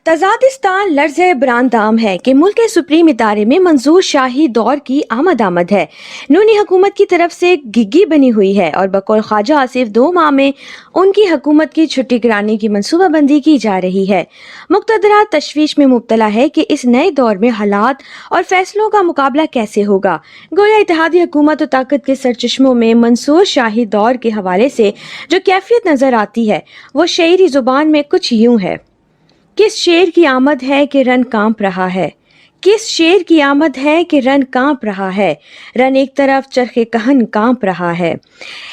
तजादिस्तान लर्ज़ ब्रांदाम है कि मुल्क के सुप्रीम इदारे में मंजूर शाही दौर की आमद है। नूनी हुकूमत की तरफ से घिग्गी बनी हुई है और बकौल ख्वाजा आसिफ 2 माह में उनकी हुकूमत की छुट्टी कराने की मनसूबाबंदी की जा रही है। मुक़्तदरा तशवीश में मुब्तला है कि इस नए दौर में हालात और फैसलों का मुकाबला कैसे होगा। गोया इत्तेहादी हुकूमत और ताकत के सरचश्मों में मंसूर शाही दौर के हवाले से जो कैफियत नजर आती है वो शेरी जुबान में कुछ यूं है। किस शेर की आमद है कि रन कांप रहा है, किस शेर की आमद है कि रन कांप रहा है। रन एक तरफ चरखे कहन कांप रहा है,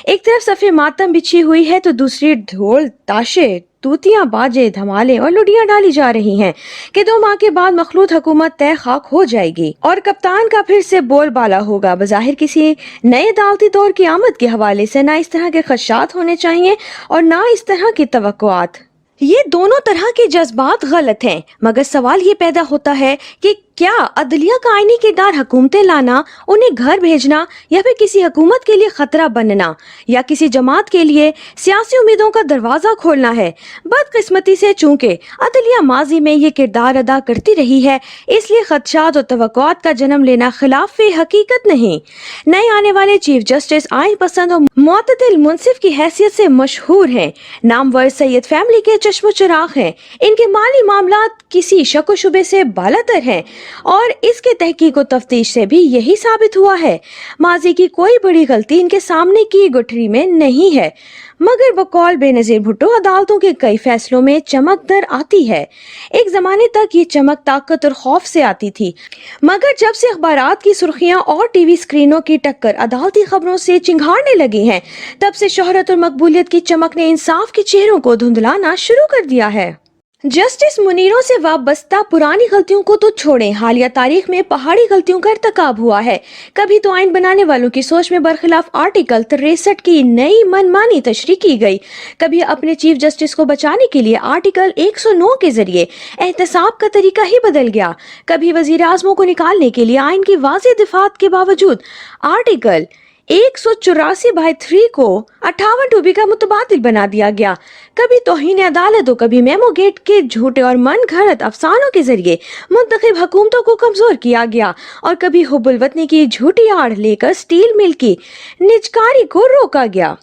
एक तरफ सफ़े मातम बिछी हुई है तो दूसरी ढोल ताशे तूतियां बाजे धमाले और लुडियां डाली जा रही हैं कि 2 माह के बाद मखलूत हुकूमत तय खाक हो जाएगी और कप्तान का फिर से बोलबाला होगा। बज़ाहिर किसी नए अदालती दौर की आमद के हवाले से ना इस तरह के खदशात होने चाहिए और ना इस तरह की तवक्कुआत। ये दोनों तरह के जज्बात गलत हैं, मगर सवाल ये पैदा होता है कि क्या अदलिया का आईनी किरदार हुकूमतें लाना, उन्हें घर भेजना या फिर किसी हुकूमत के लिए खतरा बनना या किसी जमात के लिए सियासी उम्मीदों का दरवाजा खोलना है। बदकिस्मती से चूंकि अदलिया माजी में ये किरदार अदा करती रही है, इसलिए खदशात और तवक्कुआत का जन्म लेना खिलाफ हकीकत नहीं। नए आने वाले चीफ जस्टिस आइन पसंद और मुअत्तदिल मुंसिफ की हैसियत से मशहूर हैं। नामवर सैयद फैमिली के चश्मो चिराग हैं। इनके माली मामलात किसी शक व शुबे से बालातर हैं और इसके तहकीक व तफ्तीश से भी यही साबित हुआ है। माजी की कोई बड़ी गलती इनके सामने की गुठरी में नहीं है, मगर बकौल बेनजीर भुट्टो अदालतों के कई फैसलों में चमक दर आती है। एक जमाने तक ये चमक ताकत और खौफ से आती थी, मगर जब से अखबारात की सुर्खियां और टीवी स्क्रीनों की टक्कर अदालती खबरों से चिंगारने लगी हैं, तब से शोहरत और मकबूलियत की चमक ने इंसाफ के चेहरों को धुंधलाना शुरू कर दिया है। जस्टिस मुनीरों से वाबस्ता पुरानी गलतियों को तो छोड़ें, हालिया तारीख में पहाड़ी गलतियों का इर्तकाब हुआ है। कभी तो आइन बनाने वालों की सोच में बरखिलाफ आर्टिकल 63 की नई मनमानी तशरीह की गई, कभी अपने चीफ जस्टिस को बचाने के लिए आर्टिकल 109 के जरिए एहतसाब का तरीका ही बदल गया, कभी वजीर आज़मों को निकालने के लिए आइन की वाज़ेह दिफात के बावजूद आर्टिकल 184/3 को 58 टूबी का मुतबादिल बना दिया गया। कभी तौहीन अदालत और कभी मेमो गेट के झूठे और मन घड़त अफसानों के जरिए मुंतखब हुकूमतों को कमजोर किया गया और कभी हुब्बुल वतनी की झूठी आड़ लेकर स्टील मिल की निजकारी को रोका गया।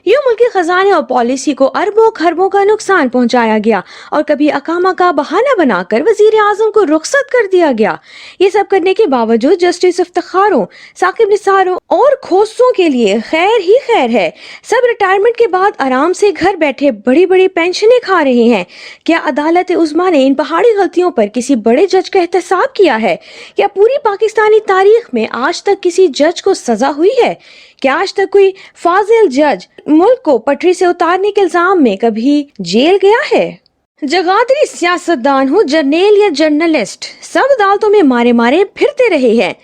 यूं मुल्की खजाने और पॉलिसी को अरबों खरबों का नुकसान पहुंचाया गया और कभी अकामा का बहाना बनाकर वजीर आजम को रुखसत कर दिया गया। ये सब करने के बावजूद जस्टिस इफ्तिखारों, साकिब निसारों और खोसों के लिए खैर ही खैर है। सब रिटायरमेंट के बाद आराम से घर बैठे बड़ी बड़ी पेंशनें खा रहे हैं। क्या अदालत उज़्मा ने इन पहाड़ी गलतियों पर किसी बड़े जज का एहतसाब किया है? क्या पूरी पाकिस्तानी तारीख में आज तक किसी जज को सजा हुई है? क्या आज तक कोई फाजिल जज मुल्क को पटरी से उतारने के इल्जाम में कभी जेल गया है? जगादरी सियासतदान हो, जर्नेल या जर्नलिस्ट, सब अदालतों में मारे मारे फिरते रहे हैं।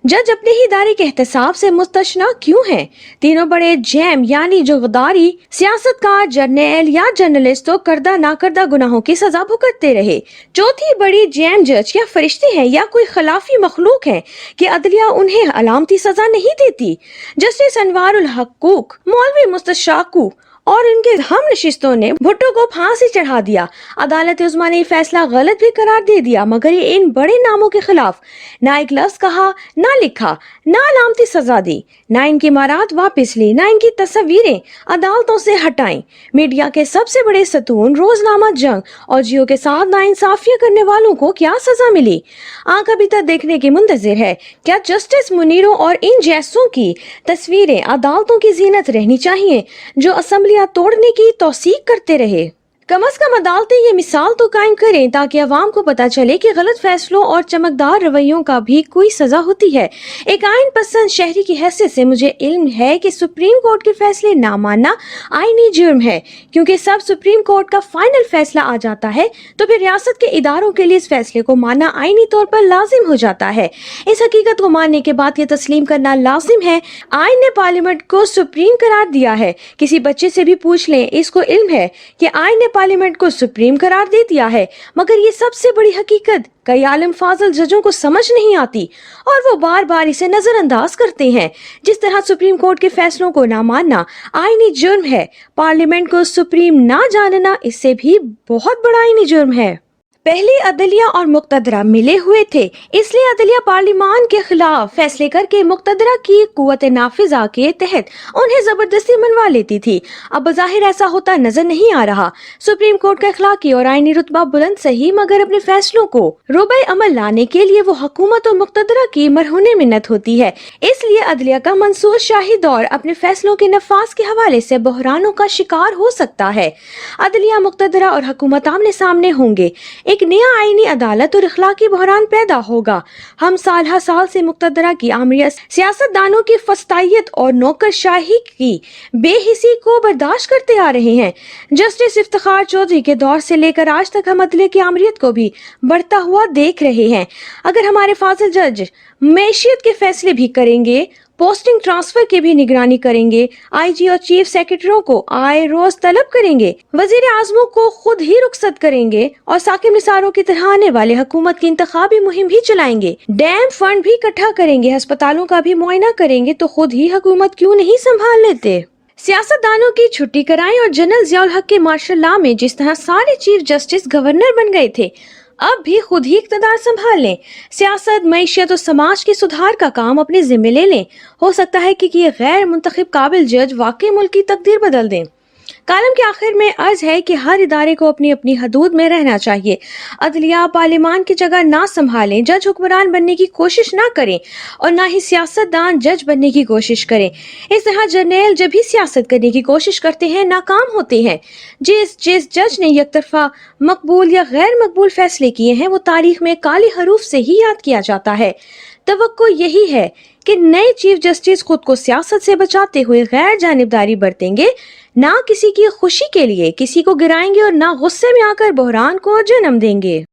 जज अपने ही इदारे के एहतसाब से मुस्तशना क्यों हैं? तीनों बड़े जैम यानी जो गद्दारी सियासतकार, जर्नेल या जर्नलिस्ट तो करदा ना करदा गुनाहों की सजा भुगतते रहे। चौथी बड़ी जैम जज क्या फरिश्ते हैं या कोई खिलाफी मखलूक है कि अदलिया उन्हें अलामती सजा नहीं देती? जस्टिस अनवारुल हकूक, मौलवी मुस्तशाकू और इनके हम नशिस्तों ने भुट्टो को फांसी चढ़ा दिया। अदालत उज़्मा ने फैसला गलत भी करार दे दिया, मगर ये इन बड़े नामों के खिलाफ ना एक लफ्ज कहा, ना लिखा, ना अलामती सजा दी, ना इनकी इमारत वापस ली, ना इनकी तस्वीरें अदालतों से हटाई। मीडिया के सबसे बड़े सतून रोजनामा जंग और जियो के साथ नाइंसाफियां करने वालों को क्या सजा मिली? आंख अभी तक देखने की मुंतजिर है। क्या जस्टिस मुनीरों और इन जैसों की तस्वीरें अदालतों की जीनत रहनी चाहिए जो असेंबलियां तोड़ने की तौसीक करते रहे? कम अज कम अदालतें ये मिसाल तो कायम करें ताकि अवाम को पता चले कि गलत फैसलों और चमकदार रवैयों का भी कोई सजा होती है। एक आइन पसंद शहरी की हैसियत से मुझे इल्म है कि सुप्रीम कोर्ट के फैसले ना मानना आईनी जुर्म है, क्योंकि सब सुप्रीम कोर्ट का फाइनल फैसला आ जाता है तो फिर रियासत के इदारों के लिए इस फैसले को मानना आईनी तौर पर लाजिम हो जाता है। इस हकीकत को मानने के बाद ये तस्लीम करना लाजिम है आइन ने पार्लियामेंट को सुप्रीम करार दिया है। किसी बच्चे से भी पूछ लें, इसको इल्म है कि आइन ने पार्लियामेंट को सुप्रीम करार दे दिया है, मगर ये सबसे बड़ी हकीकत कई आलिम फाजिल जजों को समझ नहीं आती और वो बार बार इसे नजरअंदाज करते हैं। जिस तरह सुप्रीम कोर्ट के फैसलों को ना मानना आईनी जुर्म है, पार्लियामेंट को सुप्रीम ना जानना इससे भी बहुत बड़ा आईनी जुर्म है। पहले अदलिया और मुक्तदरा मिले हुए थे, इसलिए अदलिया पार्लियामान के खिलाफ फैसले करके मुक्तदरा की कुव्वत नाफिजा के तहत उन्हें जबरदस्ती मनवा लेती थी। अब बज़ाहिर ऐसा होता नजर नहीं आ रहा। सुप्रीम कोर्ट का अखलाकी और आईनी रुतबा बुलंद सही, मगर अपने फैसलों को रोबे अमल लाने के लिए वो हुकूमत और मुक्तदरा की मरहूने मिन्नत होती है। इसलिए अदलिया का मंसूर शाही दौर अपने फैसलों के नफाज के हवाले से बहरानों का शिकार हो सकता है। अदलिया, मुक्तदरा और हुकूमत आमने सामने होंगे, एक नया आईनी अदालत और इखलाकी बहरान पैदा होगा। हम साल हर साल से मुक्तदरा की आमरीत, सियासतदानों की फस्तायत और नौकरशाही की बेहिसी को बर्दाश्त करते आ रहे हैं। जस्टिस इफ्तिखार चौधरी के दौर से लेकर आज तक हम अदलिया की आमरीत को भी बढ़ता हुआ देख रहे हैं। अगर हमारे फाजिल जज मैशियत के फैसले भी करेंगे, पोस्टिंग ट्रांसफर की भी निगरानी करेंगे, आईजी और चीफ सेक्रेटरियों को आए रोज तलब करेंगे, वजीर आजमों को खुद ही रुखसत करेंगे और साकिब निसारों की तरह आने वाले हुकूमत की इंतखाबी मुहिम भी चलाएंगे, डैम फंड भी इकट्ठा करेंगे, अस्पतालों का भी मुआयना करेंगे, तो खुद ही हुकूमत क्यों नहीं संभाल लेते। सियासतदानों की छुट्टी कराएं और जनरल जियाउल हक के मार्शल लॉ में जिस तरह सारे चीफ जस्टिस गवर्नर बन गए थे, अब भी खुद ही इक़्तिदार संभाल लें। सियासत, मईशत और समाज के सुधार का काम अपने जिम्मे ले लें। हो सकता है कि ये गैर मुंतखब काबिल जज वाकई मुल्क की तकदीर बदल दें। कालम के आखिर में अर्ज है कि हर इदारे को अपनी अपनी हदूद में रहना चाहिए। अदलिया पार्लियामान की जगह ना संभालें, जज हुक्मरान बनने की कोशिश ना करें और ना ही सियासतदान जज बनने की कोशिश करें। इस तरह जर्नैल जब भी सियासत करने की कोशिश करते हैं नाकाम होते हैं। जिस जज ने यकतरफा मकबूल या गैर मकबूल फैसले किए हैं वो तारीख में काले हरूफ से ही याद किया जाता है। तवक्को यही है कि नए चीफ जस्टिस खुद को सियासत से बचाते हुए गैर जानिबदारी बरतेंगे, ना किसी की खुशी के लिए किसी को गिराएंगे और ना गुस्से में आकर बहरान को जन्म देंगे।